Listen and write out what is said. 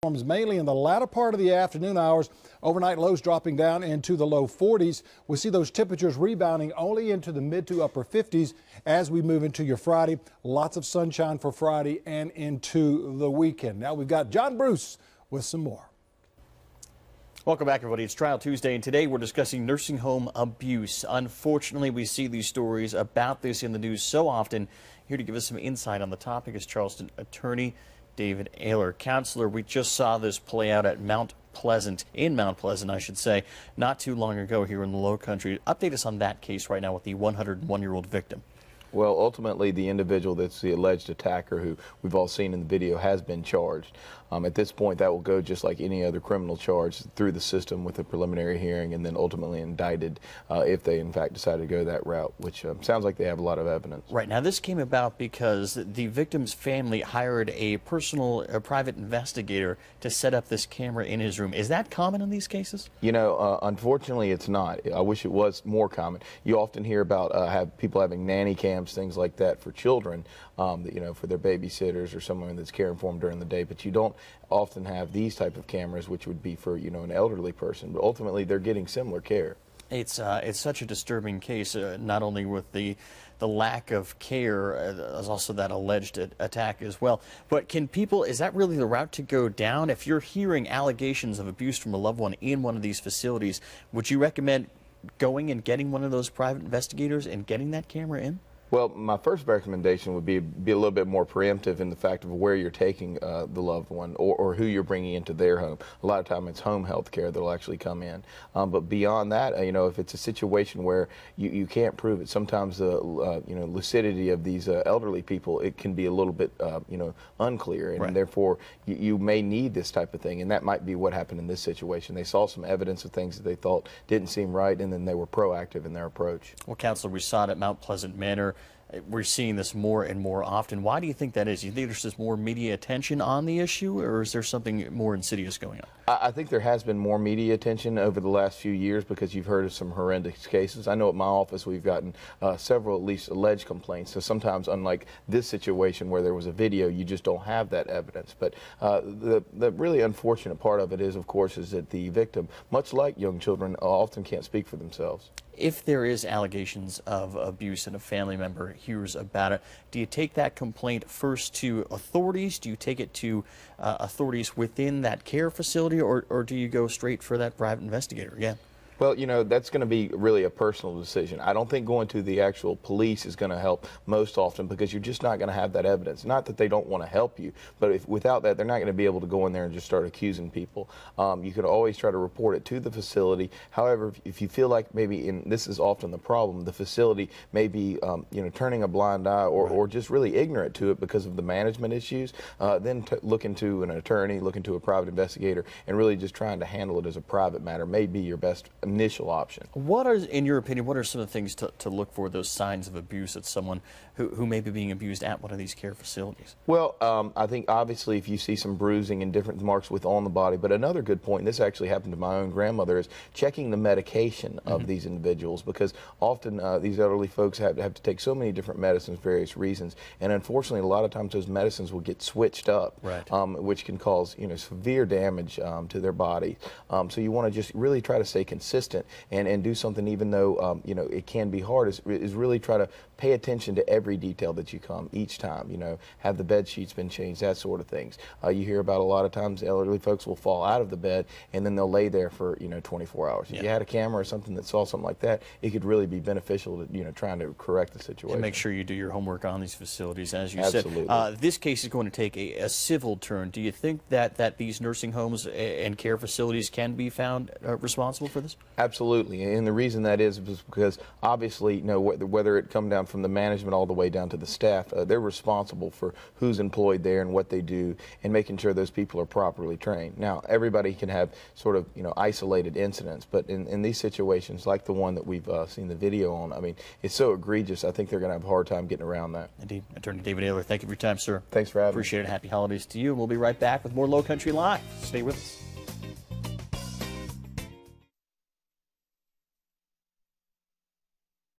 Mainly in the latter part of the afternoon hours. Overnight lows dropping down into the low 40s. We see those temperatures rebounding only into the mid to upper 50s as we move into your Friday. Lots of sunshine for Friday and into the weekend. Now we've got John Bruce with some more. Welcome back, everybody. It's Trial Tuesday, and today we're discussing nursing home abuse. Unfortunately, we see these stories about this in the news so often. Here to give us some insight on the topic is Charleston attorney David Aylor. Counselor, we just saw this play out at Mount Pleasant, I should say, not too long ago here in the Low Country. Update us on that case right now with the 101-year-old victim. Well, ultimately, the individual that's the alleged attacker, who we've all seen in the video, has been charged. At this point, that will go just like any other criminal charge through the system with a preliminary hearing and then ultimately indicted if they, in fact, decide to go that route, which sounds like they have a lot of evidence. Right. Now, this came about because the victim's family hired a private investigator to set up this camera in his room. Is that common in these cases? You know, unfortunately, it's not. I wish it was more common. You often hear about people having nanny cams, things like that for children, you know, for their babysitters or someone that's caring for them during the day, but you don't often have these type of cameras, which would be for, you know, an elderly person, but ultimately they're getting similar care. It's such a disturbing case, not only with the lack of care, there's also that alleged attack as well. But can people, is that really the route to go down? If you're hearing allegations of abuse from a loved one in one of these facilities, would you recommend going and getting one of those private investigators and getting that camera in? Well, my first recommendation would be a little bit more preemptive in the fact of where you're taking the loved one or who you're bringing into their home. A lot of time it's home health care that'll actually come in. But beyond that, you know, if it's a situation where you can't prove it, sometimes the you know, lucidity of these elderly people, it can be a little bit you know, unclear, and right. Therefore you may need this type of thing, and that might be what happened in this situation. They saw some evidence of things that they thought didn't seem right, and then they were proactive in their approach. Well, Counselor, we saw it at Mount Pleasant Manor. We're seeing this more and more often. Why do you think that is? Do you think there's just more media attention on the issue, or is there something more insidious going on? I think there has been more media attention over the last few years because you've heard of some horrendous cases. I know at my office we've gotten several, at least, alleged complaints. So sometimes, unlike this situation where there was a video, you just don't have that evidence. But the really unfortunate part of it is, of course, is that the victim, much like young children, often can't speak for themselves. If there is allegations of abuse and a family member hears about it, do you take that complaint first to authorities? Do you take it to authorities within that care facility, or do you go straight for that private investigator again? Well, you know, that's going to be really a personal decision. I don't think going to the actual police is going to help most often because you're just not going to have that evidence. Not that they don't want to help you, but without that, they're not going to be able to go in there and just start accusing people. You can always try to report it to the facility. However, if you feel like maybe, and this is often the problem, the facility may be, you know, turning a blind eye or just really ignorant to it because of the management issues, then look into an attorney, look into a private investigator, and really just trying to handle it as a private matter may be your best initial option. What are, in your opinion, what are some of the things to look for, those signs of abuse at someone who may be being abused at one of these care facilities? Well, I think obviously if you see some bruising and different marks on the body, but another good point, and this actually happened to my own grandmother, is checking the medication of these individuals, because often these elderly folks have to take so many different medicines for various reasons, and unfortunately a lot of times those medicines will get switched up, right. Which can cause, you know, severe damage to their body. So you want to just really try to stay consistent and do something, even though you know, it can be hard, is really try to pay attention to every detail that you come each time. You know, have the bed sheets been changed, that sort of things. You hear about a lot of times elderly folks will fall out of the bed and then they'll lay there for, you know, 24 hours. If you had a camera or something that saw something like that, it could really be beneficial to, you know, trying to correct the situation. And make sure you do your homework on these facilities, as you Absolutely. said. This case is going to take a civil turn. Do you think that these nursing homes and care facilities can be found responsible for this? Absolutely, and the reason that is because obviously, you know, whether it come down from the management all the way down to the staff, they're responsible for who's employed there and what they do, and making sure those people are properly trained. Now, everybody can have sort of, you know, isolated incidents, but in these situations, like the one that we've seen the video on, I mean, it's so egregious. I think they're going to have a hard time getting around that. Indeed. Attorney David Aylor, thank you for your time, sir. Thanks for having me. Appreciate it. Happy holidays to you. We'll be right back with more Low Country Live. Stay with us.